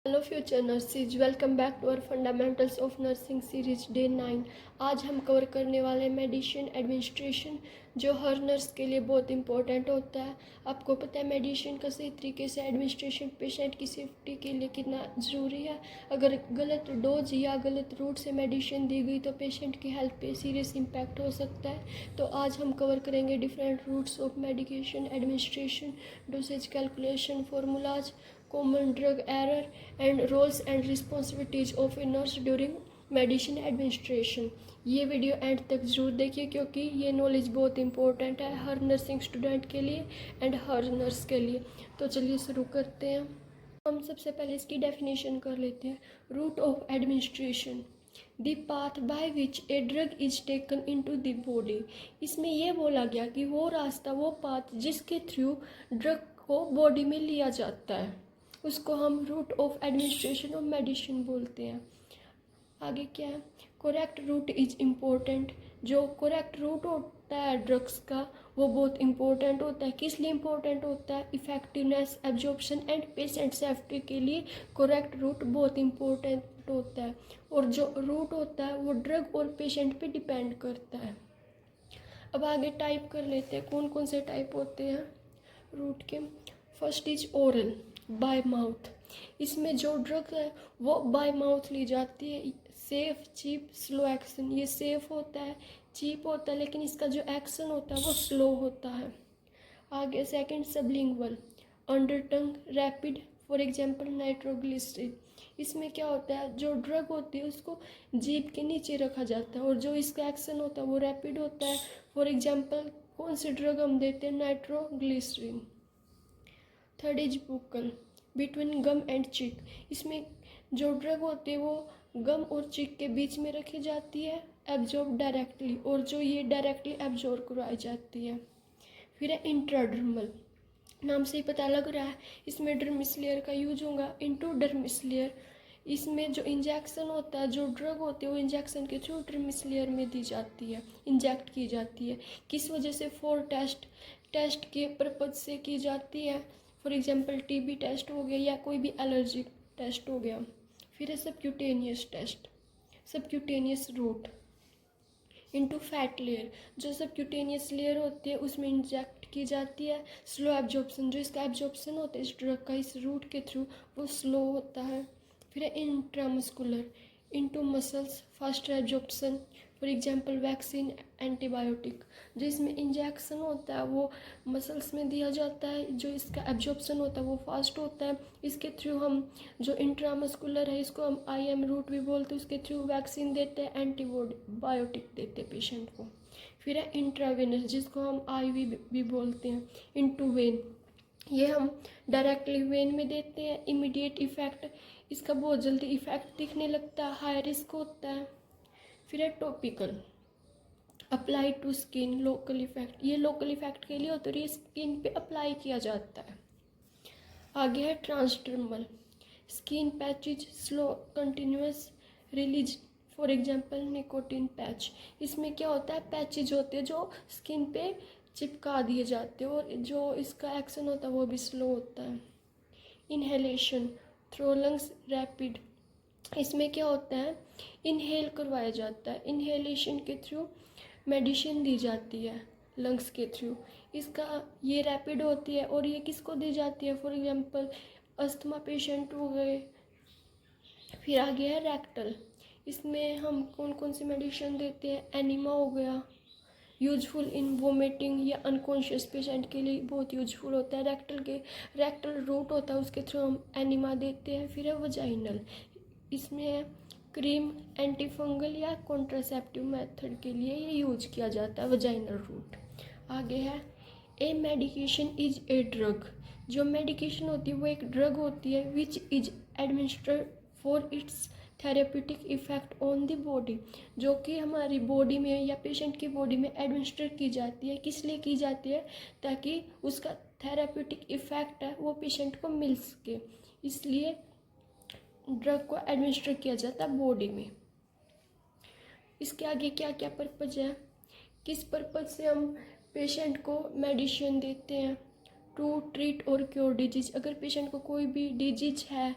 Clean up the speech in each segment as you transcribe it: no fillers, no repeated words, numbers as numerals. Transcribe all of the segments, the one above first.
Hello future nurses, welcome back to our fundamentals of nursing series day 9। आज हम cover करने वाले medicine administration, जो हर नर्स के लिए बहुत इंपॉर्टेंट होता है। आपको पता है मेडिसिन का सही तरीके से एडमिनिस्ट्रेशन पेशेंट की सेफ्टी के लिए कितना ज़रूरी है। अगर गलत डोज या गलत रूट से मेडिसिन दी गई तो पेशेंट की हेल्थ पे सीरियस इम्पैक्ट हो सकता है। तो आज हम कवर करेंगे different routes of medication administration, dosage calculation, formulas, common drug error, and roles and responsibilities of a nurse during medicine administration. ये वीडियो एंड तक ज़रूर देखिए क्योंकि ये नॉलेज बहुत इंपॉर्टेंट है हर नर्सिंग स्टूडेंट के लिए एंड हर नर्स के लिए। तो चलिए शुरू करते हैं। हम सबसे पहले इसकी डेफिनेशन कर लेते हैं। Route of administration, the path by which a drug is taken into the body. इसमें यह बोला गया कि वो रास्ता, वो पाथ जिसके थ्रू ड्रग को बॉडी में लिया जाता है, उसको हम route of administration of medicine बोलते हैं। आगे क्या है, करेक्ट रूट इज इम्पोर्टेंट। जो करेक्ट रूट होता है ड्रग्स का वो बहुत इम्पोर्टेंट होता है। किस लिए इम्पोर्टेंट होता है? Effectiveness, absorption and patient safety के लिए करेक्ट रूट बहुत इम्पोर्टेंट होता है। और जो रूट होता है वो ड्रग और पेशेंट पे डिपेंड करता है। अब आगे टाइप कर लेते हैं कौन कौन से टाइप होते हैं रूट के। First is oral, bye mouth. इसमें जो ड्रग है वो बाय माउथ ली जाती है। Safe, cheap, slow action. ये सेफ होता है, चीप होता है, लेकिन इसका जो एक्शन होता है वो स्लो होता है। आगे second sublingual, under tongue, rapid, for example nitroglycerin. इसमें क्या होता है, जो ड्रग होती है उसको जीभ के नीचे रखा जाता है और जो इसका एक्शन होता है वो रैपिड होता है। फॉर एग्जांपल कौन सी ड्रग हम देते हैं? Nitroglycerin. Third is buccal, between gum and cheek. इसमें जो ड्रग होती है वो गम और चिक के बीच में रखी जाती है, एब्जॉर्ब डायरेक्टली, और जो ये डायरेक्टली एब्जॉर्ब करवाई जाती है। फिर है इंट्राडर्मल, नाम से ही पता लग रहा है इसमें डर्मिस लेयर का यूज होगा। इंटू डर्मिस लेयर, इसमें जो इंजेक्शन होता है, जो ड्रग होती है वो इंजेक्शन के थ्रू डर्मिस लेयर में दी जाती है, इंजेक्ट की जाती है। किस वजह से? फॉर टेस्ट के पर्पज से की जाती है। फॉर एग्जांपल टीबी टेस्ट हो गया या कोई भी एलर्जी टेस्ट हो गया। फिर है subcutaneous test, subcutaneous route. Into fat layer, जो सबक्यूटेनियस लेयर होती है उसमें इंजेक्ट की जाती है। स्लो एब्जॉर्प्शन, जो इसका एब्जॉर्प्शन होता है इस ड्रग का इस रूट के थ्रू वो स्लो होता है। फिर है intramuscular, into muscles, fast absorption. For example vaccine, antibiotic. जो इसमें इंजेक्शन होता है वो मसल्स में दिया जाता है, जो इसका एब्जॉर्प्शन होता है वो फास्ट होता है। इसके थ्रू हम, जो इंट्रामस्कुलर है इसको हम IM रूट भी बोलते हैं, उसके थ्रू वैक्सीन देते हैं, एंटीबायोटिक देते हैं पेशेंट को। फिर है इंट्रावेनस, जिसको हम IV भी बोलते हैं। इनटू वेन, ये हम डायरेक्टली वेन में देते हैं। इमीडिएट इफेक्ट, इसका बहुत जल्दी इफेक्ट दिखने लगता है, हाई रिस्क होता है। फिर है topical, apply to skin, local effect. ये लोकल इफेक्ट के लिए होता है, ये स्किन पे अप्लाई किया जाता है। आगे है transdermal, skin patches, slow continuous release. For example nicotine patch. इसमें क्या होता है, पैचेज होते हैं जो स्किन पे चिपका दिए जाते हैं और जो इसका एक्शन होता है वो भी स्लो होता है। Inhalation, through lungs, rapid. इसमें क्या होता है, इनहेल करवाया जाता है, इनहेलेशन के थ्रू मेडिसिन दी जाती है लंग्स के थ्रू। इसका ये रैपिड होती है और ये किसको दी जाती है? फॉर एग्जांपल अस्थमा पेशेंट हो गए। फिर आगे है रेक्टल, इसमें हम कौन कौन सी मेडिसिन देते हैं? एनिमा हो गया, यूजफुल इन वोमिटिंग या अनकॉन्शियस पेशेंट के लिए बहुत यूजफुल होता है। रेक्टल रूट होता है उसके थ्रू हम एनिमा देते हैं। फिर है वजाइनल, इसमें है क्रीम, एंटीफंगल या कॉन्ट्रासेप्टिव मेथड के लिए ये यूज किया जाता है, वजाइनल रूट। आगे है a medication is a drug. जो मेडिकेशन होती है वो एक ड्रग होती है which is administered for its therapeutic effect on the body, जो कि हमारी बॉडी में या पेशेंट की बॉडी में एडमिनिस्टर की जाती है। किस लिए की जाती है? ताकि उसका थेरेप्यूटिक इफेक्ट है वो पेशेंट को मिल सके, इसलिए ड्रग को एडमिनिस्टर किया जाता है बॉडी में। इसके आगे क्या क्या पर्पज है, किस पर्पज से हम पेशेंट को मेडिसिन देते हैं? टू ट्रीट और क्योर डिजीज। अगर पेशेंट को कोई भी डिजीज है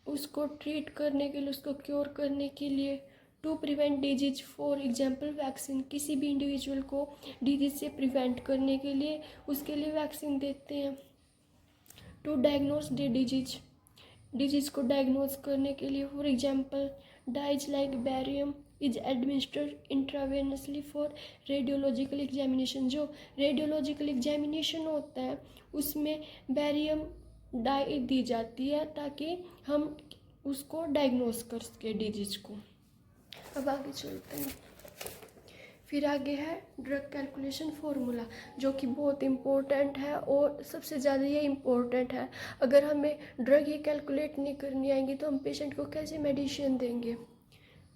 उसको ट्रीट करने के लिए, उसको क्योर करने के लिए। To prevent disease, for example vaccine, किसी भी इंडिविजुअल को डिजीज से प्रिवेंट करने के लिए उसके लिए वैक्सीन देते हैं। टू डायग्नोस द डिजीज को डायग्नोज करने के लिए, for example dyes like barium is administered intravenously for radiological examination. जो रेडियोलॉजिकल एग्जामिनेशन होता है उसमें बैरियम डाई दी जाती है ताकि हम उसको डायग्नोस कर सके डिजीज को। अब आगे चलते हैं। फिर आगे है ड्रग कैलकुलेशन फार्मूला, जो कि बहुत इम्पोर्टेंट है और सबसे ज़्यादा ये इम्पोर्टेंट है। अगर हमें ड्रग ही कैलकुलेट नहीं करनी आएंगी तो हम पेशेंट को कैसे मेडिसिन देंगे।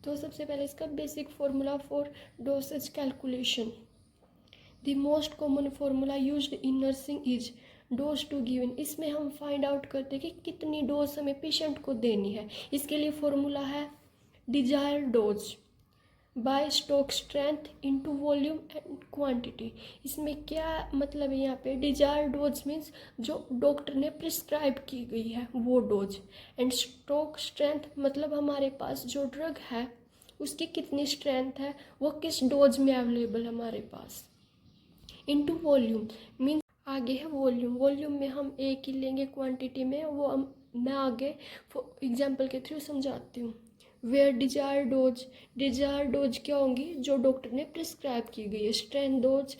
तो सबसे पहले इसका basic formula for dosage calculation. The most common formula used in nursing is dose to given. इसमें हम फाइंड आउट करते हैं कि कितनी डोज हमें पेशेंट को देनी है। इसके लिए फार्मूला है desire dose by stock strength into volume and quantity. इसमें क्या मतलब है, यहाँ पे डिजायर डोज मीन्स जो डॉक्टर ने प्रिस्क्राइब की गई है वो डोज, एंड स्टॉक स्ट्रेंथ मतलब हमारे पास जो ड्रग है उसकी कितनी स्ट्रेंथ है, वो किस डोज में अवेलेबल हमारे पास। इनटू वॉल्यूम मीन्स आगे है वॉल्यूम, वॉल्यूम में हम एक ही लेंगे, क्वांटिटी में वो मैं आगे एग्जाम्पल के थ्रू समझाती हूँ। वेयर डिजायर डोज क्या होंगी, जो डॉक्टर ने प्रिस्क्राइब की गई है। Strength dose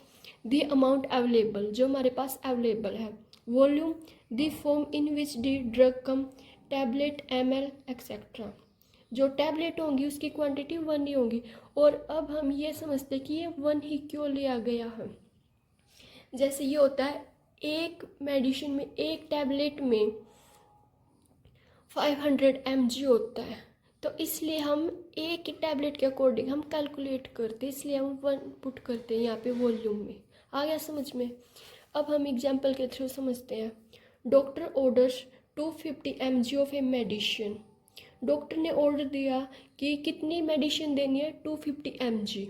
the amount available, जो हमारे पास अवेलेबल है। Volume the form in which the drug come, tablet ml etcetera. जो टैबलेट होंगी उसकी क्वांटिटी 1 ही होगी। और अब हम ये समझते हैं कि ये 1 ही क्यों लिया गया है। जैसे ये होता है एक मेडिसिन में, एक टैबलेट में 500 mg होता है, तो इसलिए हम एक ही टैबलेट के अकॉर्डिंग हम कैलकुलेट करते हैं, इसलिए हम 1 पुट करते हैं यहाँ पे वॉल्यूम में। आ गया समझ में। अब हम एग्जांपल के थ्रू समझते हैं। Doctor orders 250 mg of a medicine. Doctor ने ऑर्डर दिया कि कितनी मेडिसिन देनी है, 250 mg,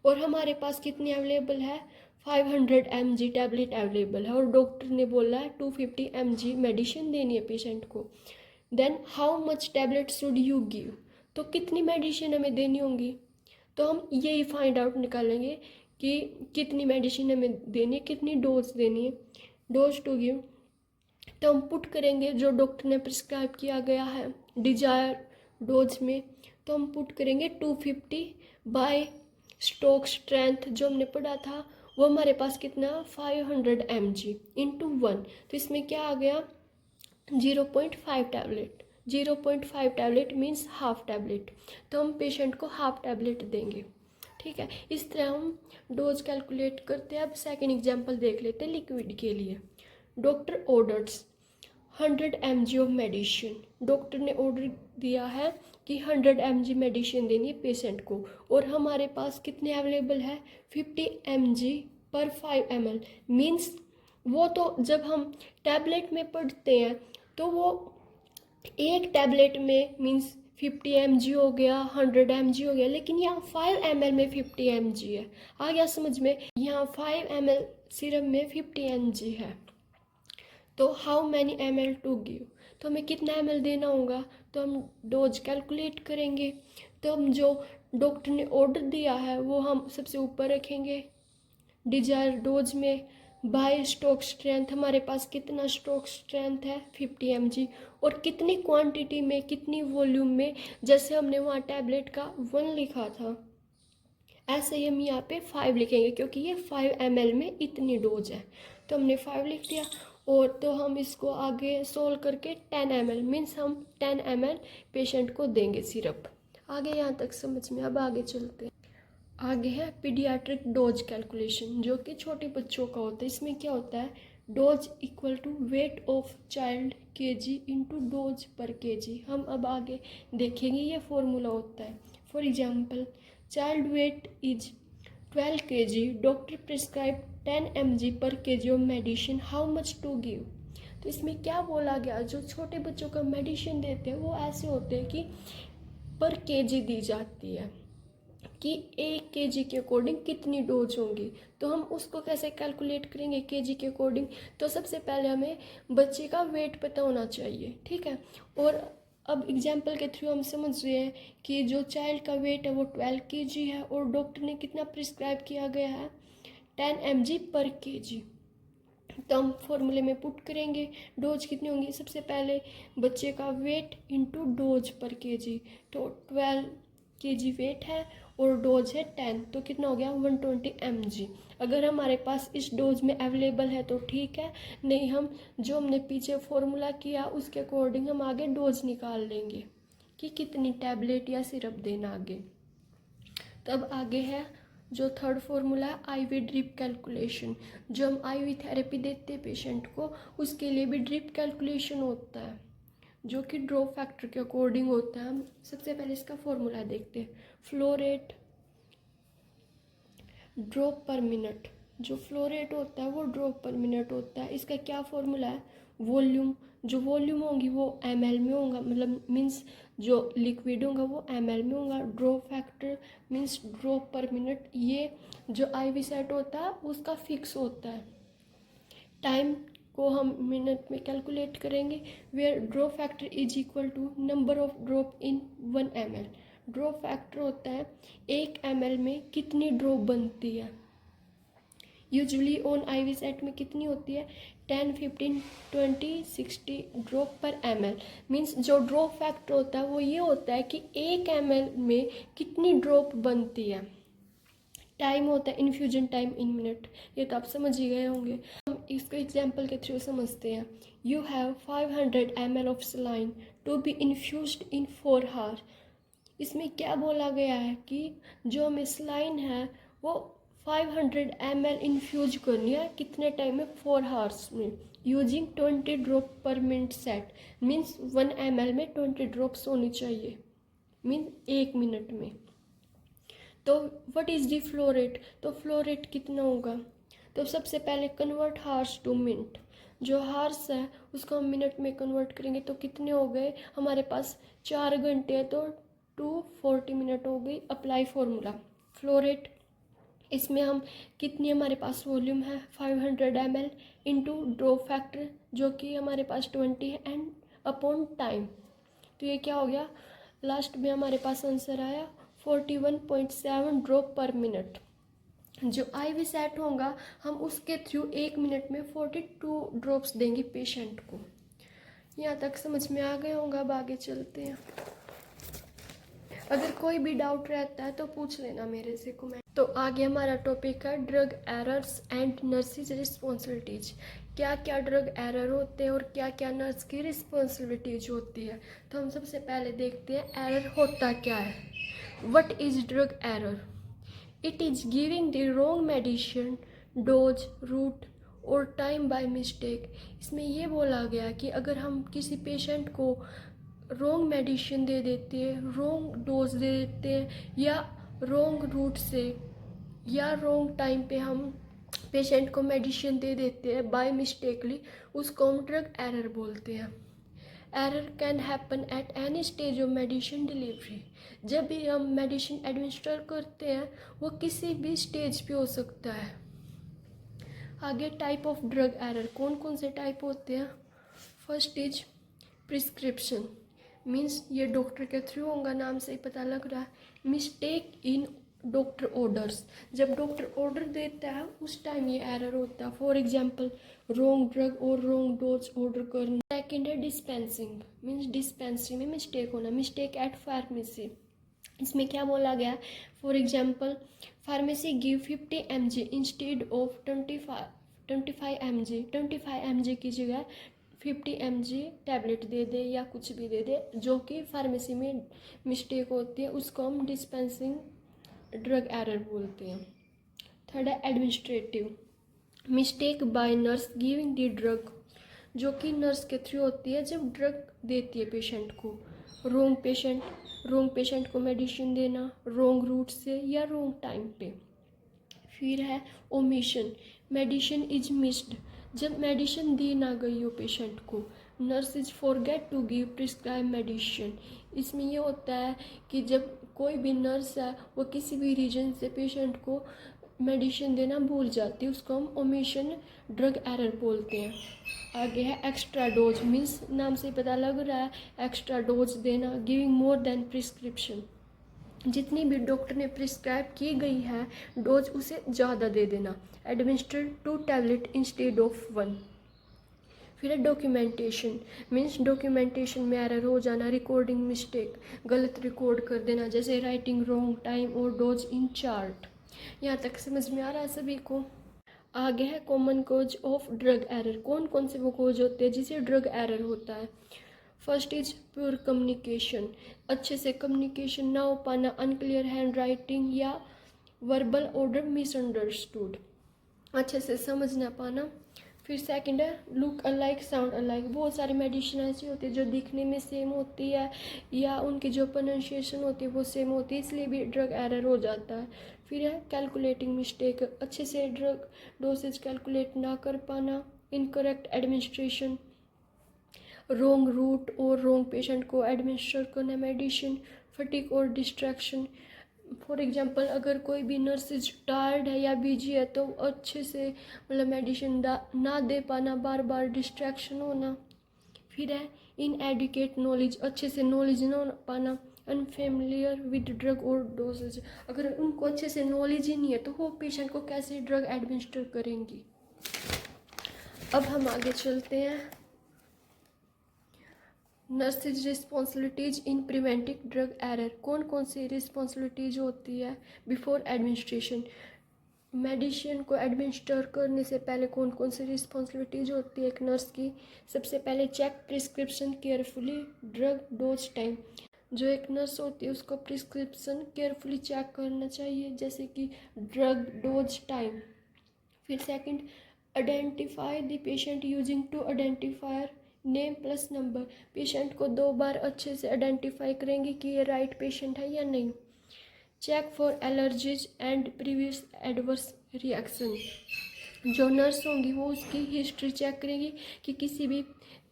और हमारे पास कितनी अवेलेबल है, 500 mg टैबलेट अवेलेबल है, और डॉक्टर ने बोला है 250 mg मेडिसिन देनी है पेशेंट को। Then how much tablet should you give, तो कितनी मेडिसिन हमें देनी होंगी। तो हम यही फाइंड आउट निकालेंगे कि कितनी मेडिसिन हमें देनी है, कितनी डोज देनी है। डोज टू गिव, तो हम पुट करेंगे जो डॉक्टर ने प्रिस्क्राइब किया गया है डिजायर डोज में, तो हम पुट करेंगे 250 बाय स्टॉक स्ट्रेंथ जो हमने पढ़ा था वो हमारे पास कितना 500 mg इंटू 1, तो इसमें क्या आ गया 0.5 tablet. 0.5 tablet means half tablet, तो हम पेशेंट को हाफ टैबलेट देंगे। ठीक है, इस तरह हम डोज कैलकुलेट करते हैं। अब सेकेंड एग्जाम्पल देख लेते हैं लिक्विड के लिए। Doctor orders 100 mg of medicine. Doctor ने ऑर्डर दिया है कि 100 mg मेडिसिन देनी है पेशेंट को, और हमारे पास कितने अवेलेबल है 50 mg पर 5 ml। मीन्स वो तो जब हम टैबलेट में पढ़ते हैं तो वो एक टैबलेट में मीन्स 50 mg हो गया, 100 mg हो गया, लेकिन यहाँ 5 ml में 50 mg है। आ गया समझ में, यहाँ 5 ml सिरप में 50 mg है। तो how many ml to give, तो हमें कितना ml देना होगा, तो हम डोज कैलकुलेट करेंगे। तो हम जो डॉक्टर ने ऑर्डर दिया है वो हम सबसे ऊपर रखेंगे डिजायर डोज में। बाय स्टॉक स्ट्रेंथ, हमारे पास कितना स्टॉक स्ट्रेंथ है 50 mg, और कितनी क्वांटिटी में, कितनी वॉल्यूम में, जैसे हमने वहाँ टैबलेट का 1 लिखा था ऐसे ही हम यहाँ पे 5 लिखेंगे, क्योंकि ये 5 ml में इतनी डोज है, तो हमने 5 लिख दिया। और तो हम इसको आगे सोल्व करके 10 ml मीन्स हम 10 ml पेशेंट को देंगे सिरप। आगे यहाँ तक समझ में। अब आगे चलते हैं। आगे है पीडियाट्रिक डोज कैलकुलेशन, जो कि छोटे बच्चों का होता है। इसमें क्या होता है, dose equal to weight of child kg into dose per kg। हम अब आगे देखेंगे ये फॉर्मूला होता है। For example child weight is 12 kg, doctor prescribe 10 mg per kg of medicine, how much to give. तो इसमें क्या बोला गया, जो छोटे बच्चों का मेडिसिन देते हैं वो ऐसे होते हैं कि पर kg दी जाती है। कि 1 kg के अकॉर्डिंग कितनी डोज होंगी। तो हम उसको कैसे कैलकुलेट करेंगे kg के अकॉर्डिंग। तो सबसे पहले हमें बच्चे का वेट पता होना चाहिए, ठीक है। और अब एग्जाम्पल के थ्रू हम समझ रहे हैं कि जो चाइल्ड का वेट है वो 12 kg है और डॉक्टर ने कितना प्रिस्क्राइब किया गया है 10 mg पर kg। तो हम फॉर्मूले में पुट करेंगे डोज कितनी होंगी। सबसे पहले बच्चे का वेट इंटू डोज पर केजी, तो 12 kg वेट है और डोज है 10, तो कितना हो गया 120 mg। अगर हमारे पास इस डोज में अवेलेबल है तो ठीक है, नहीं हम जो हमने पीछे फॉर्मूला किया उसके अकॉर्डिंग हम आगे डोज निकाल लेंगे कि कितनी टैबलेट या सिरप देना आगे। तब आगे है जो थर्ड फॉर्मूला है आईवी ड्रिप कैलकुलेशन। जो हम आईवी थेरेपी देते हैं पेशेंट को उसके लिए भी ड्रिप कैलकुलेशन होता है जो कि ड्रॉप फैक्टर के अकॉर्डिंग होता है। हम सबसे पहले इसका फॉर्मूला देखते हैं। फ्लो रेट ड्रॉप पर मिनट, जो फ्लो रेट होता है वो ड्रॉप पर मिनट होता है। इसका क्या फॉर्मूला है वॉल्यूम, जो वॉल्यूम होगी वो ml में होगा, मतलब मीन्स जो लिक्विड होगा वो ml में होगा। ड्रॉप फैक्टर मीन्स ड्रॉप पर मिनट। ये जो आईवी सेट होता है उसका फिक्स होता है। टाइम को हम मिनट में कैलकुलेट करेंगे where drop factor is equal to number of drop in 1 ml। Drop factor होता है 1 ml में कितनी ड्रॉप बनती है। यूजुअली ऑन आईवी सेट में कितनी होती है 10, 15, 20, 60 ड्रॉप पर ml। मीन्स जो ड्रॉप फैक्टर होता है वो ये होता है कि 1 ml में कितनी ड्रॉप बनती है। टाइम होता है इन्फ्यूजन टाइम इन मिनट, ये तो आप समझ ही गए होंगे। हम इसको एग्जाम्पल के थ्रू समझते हैं। You have 500 ml of saline to be infused in 4 hour. इसमें क्या बोला गया है कि जो हमें सलाइन है वो 500 ml इन्फ्यूज करनी है कितने टाइम में 4 आवर्स में यूजिंग 20 ड्रॉप पर मिनट सेट। मीन्स 1 ml में 20 ड्रॉप्स होनी चाहिए, मीन्स 1 मिनट में। तो what is the flow rate, तो फ्लो रेट कितना होगा। तो सबसे पहले कन्वर्ट हार्स टू मिनट। जो हार्स है उसको हम मिनट में कन्वर्ट करेंगे तो कितने हो गए हमारे पास 4 घंटे है तो 240 मिनट हो गई। अप्लाई फॉर्मूला फ्लो रेट, इसमें हम कितनी हमारे पास वॉल्यूम है 500 ml इंटू ड्रॉप फैक्टर जो कि हमारे पास 20 है एंड अपॉन टाइम। तो ये क्या हो गया लास्ट में हमारे पास आंसर आया 41.7 ड्रॉप पर मिनट। जो आईवी सेट होगा हम उसके थ्रू 1 मिनट में 42 ड्रॉप्स देंगे पेशेंट को। यहाँ तक समझ में आ गए होंगे, अब आगे चलते हैं। अगर कोई भी डाउट रहता है तो पूछ लेना मेरे से कमेंट। तो आगे हमारा टॉपिक है drug errors and nurses responsibilities. क्या क्या ड्रग एरर होते हैं और क्या क्या नर्स की रिस्पॉन्सिबिलिटीज होती है। तो हम सबसे पहले देखते हैं एरर होता क्या है। What is drug error, it is giving the wrong medicine dose route और टाइम बाय मिस्टेक। इसमें ये बोला गया कि अगर हम किसी पेशेंट को रॉन्ग मेडिसिन दे देते हैं, रॉन्ग डोज दे देते हैं या रॉन्ग रूट से या रॉन्ग टाइम पे हम पेशेंट को मेडिसिन दे देते हैं बाय मिस्टेकली, उसको हम ड्रग एरर बोलते हैं। Error can happen at any stage of medicine delivery. जब भी हम मेडिसिन एडमिनिस्टर करते हैं वो किसी भी स्टेज पे हो सकता है। आगे टाइप ऑफ ड्रग एरर कौन कौन से टाइप होते हैं। फर्स्ट इज प्रिस्क्रिप्शन, मीन्स ये डॉक्टर के थ्रू होगा, नाम से ही पता लग रहा है। मिस्टेक इन डॉक्टर ऑर्डर्स, जब डॉक्टर ऑर्डर देता है उस टाइम ये एरर होता है। फॉर एग्जांपल रॉन्ग ड्रग और रॉन्ग डोज ऑर्डर करना। सेकेंड है डिस्पेंसिंग, मीन्स डिस्पेंसिंग में मिस्टेक होना। मिस्टेक एट फार्मेसी, इसमें क्या बोला गया for example pharmacy give 50 mg instead of 25 mg। 25 mg की जगह 50 mg टैबलेट दे दे या कुछ भी दे दे, जो कि फार्मेसी में मिस्टेक होती है, उसको हम डिस्पेंसिंग ड्रग एरर बोलते हैं। थर्ड है administrative, mistake by nurse giving the drug, जो कि नर्स के थ्रू होती है जब ड्रग देती है पेशेंट को। रॉन्ग पेशेंट को मेडिसिन देना रॉन्ग रूट से या रॉन्ग टाइम पे। फिर है ओमिशन, मेडिसिन इज मिस्ड, जब मेडिसिन दी ना गई हो पेशेंट को। Nurses forget to give prescribe medicine. इसमें ये होता है कि जब कोई भी नर्स है वो किसी भी रीजन से पेशेंट को मेडिसिन देना भूल जाती है, उसको हम ओमिशन ड्रग एरर बोलते हैं। आगे है एक्स्ट्रा डोज, मीन्स नाम से पता लग रहा है एक्स्ट्रा डोज देना, गिविंग मोर देन प्रिस्क्रिप्शन। जितनी भी डॉक्टर ने प्रिस्क्राइब की गई है डोज उसे ज़्यादा दे देना। Administer 2 tablet instead of 1। फिर है डॉक्यूमेंटेशन, मीन्स डॉक्यूमेंटेशन में एरर हो जाना, रिकॉर्डिंग मिस्टेक, गलत रिकॉर्ड कर देना, जैसे राइटिंग रॉन्ग टाइम और डोज इन चार्ट। यहाँ तक समझ में आ रहा है सभी को? आगे है common cause of drug error. कौन कौन से वो कोज होते हैं जिसे ड्रग एरर होता है? फर्स्ट इज प्योर कम्युनिकेशन, अच्छे से कम्युनिकेशन ना हो पाना, अनक्लियर हैंड राइटिंग या वर्बल ऑर्डर मिसअंडरस्टूड, अच्छे से समझ ना पाना। फिर सेकंड है लुक अलाइक साउंड अलाइक, बहुत सारी मेडिसिन ऐसी होती है जो दिखने में सेम होती है या उनकी जो प्रोनाउंसिएशन होती है वो सेम होती है, इसलिए भी ड्रग एरर हो जाता है। फिर है कैलकुलेटिंग मिस्टेक, अच्छे से ड्रग डोसेज कैलकुलेट ना कर पाना। इनकरेक्ट एडमिनिस्ट्रेशन, रॉन्ग रूट और रॉन्ग पेशेंट को एडमिनिस्टर करना मेडिसिन। फटीक और डिस्ट्रैक्शन, फॉर एग्जांपल अगर कोई भी नर्सेज टायर्ड है या बिजी है तो अच्छे से मतलब मेडिसिन ना दे पाना, बार बार डिस्ट्रैक्शन होना। फिर है इनएडुकेट नॉलेज, अच्छे से नॉलेज ना पाना। अनफेमिलियर विद ड्रग और डोजेज, अगर उनको अच्छे से नॉलेज ही नहीं है तो वो पेशेंट को कैसे ड्रग एडमिनिस्टर करेंगी। अब हम आगे चलते हैं। Nurses responsibilities in preventing drug error, कौन कौन सी रिस्पॉन्सिबिलिटीज होती है बिफोर एडमिनिस्ट्रेशन? मेडिसिन को एडमिनिस्टर करने से पहले कौन कौन सी रिस्पॉन्सिबिलिटीज होती है एक नर्स की? सबसे पहले check prescription carefully, drug dose time, जो एक नर्स होती है उसको प्रिस्क्रिप्शन केयरफुली चेक करना चाहिए, जैसे कि ड्रग डोज टाइम। फिर second identify the patient using two identifier name plus number, patient को 2 बार अच्छे से आइडेंटिफाई करेंगे कि ये राइट पेशेंट है या नहीं। Check for allergies and previous adverse reaction, जो नर्स होंगी वो उसकी हिस्ट्री चेक करेंगी कि किसी भी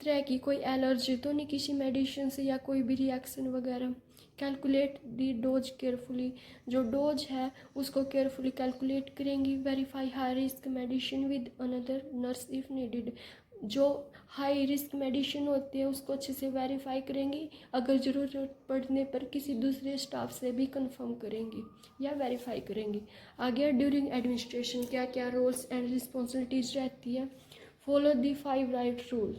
तरह की कोई एलर्जी तो नहीं किसी मेडिसिन से या कोई भी रिएक्शन वगैरह। कैलकुलेट दी डोज केयरफुली, जो डोज है उसको केयरफुली कैलकुलेट करेंगी। Verify high risk medicine with another nurse if needed, जो हाई रिस्क मेडिसिन होती है उसको अच्छे से वेरीफाई करेंगी, अगर ज़रूरत पड़ने पर किसी दूसरे स्टाफ से भी कंफर्म करेंगी या वेरीफाई करेंगी। आगे ड्यूरिंग एडमिनिस्ट्रेशन क्या क्या रोल्स एंड रिस्पॉन्सिबिलिटीज़ रहती है? फॉलो दी 5 राइट रूल,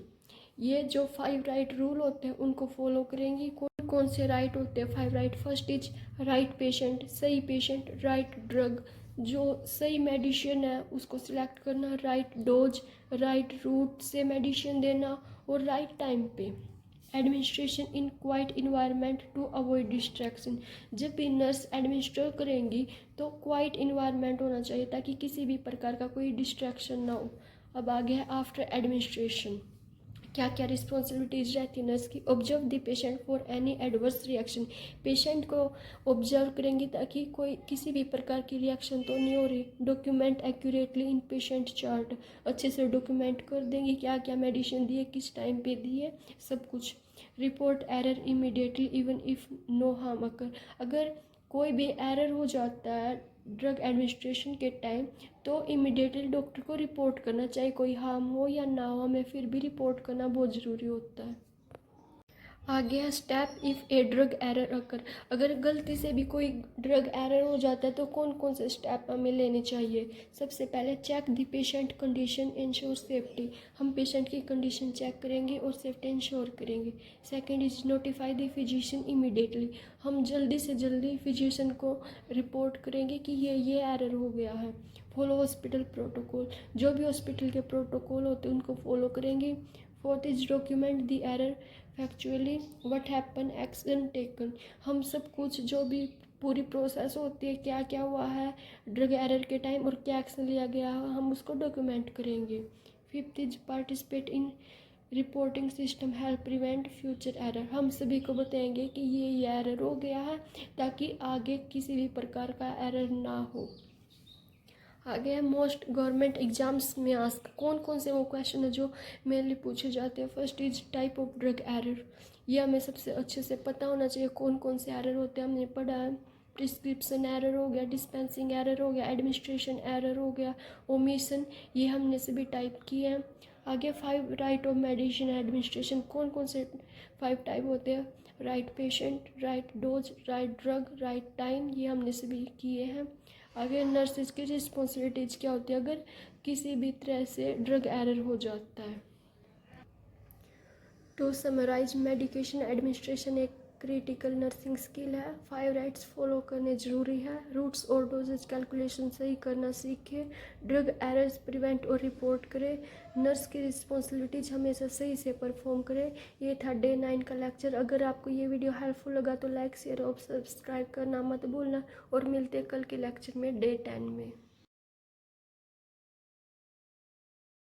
ये जो 5 राइट रूल होते हैं उनको फॉलो करेंगी। कौन कौन से राइट होते हैं 5 right? First is right patient, सही पेशेंट, राइट ड्रग, जो सही मेडिसिन है उसको सिलेक्ट करना, राइट डोज, राइट रूट से मेडिसिन देना और राइट टाइम पे। Administration in quiet environment to avoid distraction, जब भी नर्स एडमिनिस्टर करेंगी तो क्वाइट इन्वायरमेंट होना चाहिए ताकि किसी भी प्रकार का कोई डिस्ट्रैक्शन ना हो। अब आगे है आफ्टर एडमिनिस्ट्रेशन क्या क्या रिस्पॉन्सिबिलिटीज रहती है नर्स की? Observe the patient for any adverse reaction, patient को ऑब्जर्व करेंगी ताकि कोई किसी भी प्रकार की रिएक्शन तो नहीं हो रही। डॉक्यूमेंट एक्यूरेटली इन पेशेंट चार्ट, अच्छे से डॉक्यूमेंट कर देंगे क्या क्या मेडिसिन दिए, किस टाइम पे दिए, सब कुछ। Report error immediately even if no harm occur, अगर कोई भी एरर हो जाता है ड्रग एडमिनिस्ट्रेशन के टाइम तो इमिडिएटली डॉक्टर को रिपोर्ट करना, चाहे कोई हार्म हो या ना हो, हमें फिर भी रिपोर्ट करना बहुत ज़रूरी होता है। आगे है step if a drug error अकर, अगर गलती से भी कोई ड्रग एरर हो जाता है तो कौन कौन से स्टेप हमें लेने चाहिए? सबसे पहले check the patient condition, ensure safety, हम पेशेंट की कंडीशन चेक करेंगे और सेफ्टी इंश्योर करेंगे। Second is notify the physician immediately, हम जल्दी से जल्दी फिजिशियन को रिपोर्ट करेंगे कि ये एरर हो गया है। फॉलो हॉस्पिटल प्रोटोकॉल, जो भी हॉस्पिटल के प्रोटोकॉल होते हैं उनको फॉलो करेंगे। Fourth is document the error factually what happen, action taken, हम सब कुछ जो भी पूरी प्रोसेस होती है क्या क्या हुआ है ड्रग एरर के टाइम और क्या एक्शन लिया गया है हम उसको डॉक्यूमेंट करेंगे। Fifth is participate in reporting system help prevent future error, हम सभी को बताएंगे कि ये एरर हो गया है ताकि आगे किसी भी प्रकार का एरर ना हो। आगे है मोस्ट गवर्नमेंट एग्जाम्स में आस्क, कौन कौन से वो क्वेश्चन है जो मेनली पूछे जाते हैं। First is type of drug error, ये हमें सबसे अच्छे से पता होना चाहिए कौन कौन से एरर होते हैं, हमने पढ़ा है। प्रिस्क्रिप्शन एरर हो गया, डिस्पेंसिंग एरर हो गया, एडमिनिस्ट्रेशन एरर हो गया, ओमिशन, ये हमने सभी टाइप किए हैं। आगे 5 राइट ऑफ मेडिसिन एडमिनिस्ट्रेशन, कौन कौन से 5 टाइप होते हैं। Right patient, right dose, right drug, right time, ये हमने सभी किए हैं। आगे नर्सेज की रिस्पॉन्सिबिलिटीज क्या होती है अगर किसी भी तरह से ड्रग एरर हो जाता है। टू समराइज, मेडिकेशन एडमिनिस्ट्रेशन एक क्रिटिकल नर्सिंग स्किल है। 5 राइट्स फॉलो करने ज़रूरी है। रूट्स और डोजेज कैलकुलेशन सही करना सीखे। ड्रग एरर्स प्रिवेंट और रिपोर्ट करें। नर्स की रिस्पॉन्सिबिलिटीज हमेशा सही से परफॉर्म करें। ये था डे 9 का लेक्चर। अगर आपको ये वीडियो हेल्पफुल लगा तो लाइक शेयर और सब्सक्राइब करना मत भूलना, और मिलते कल के लेक्चर में डे 10 में।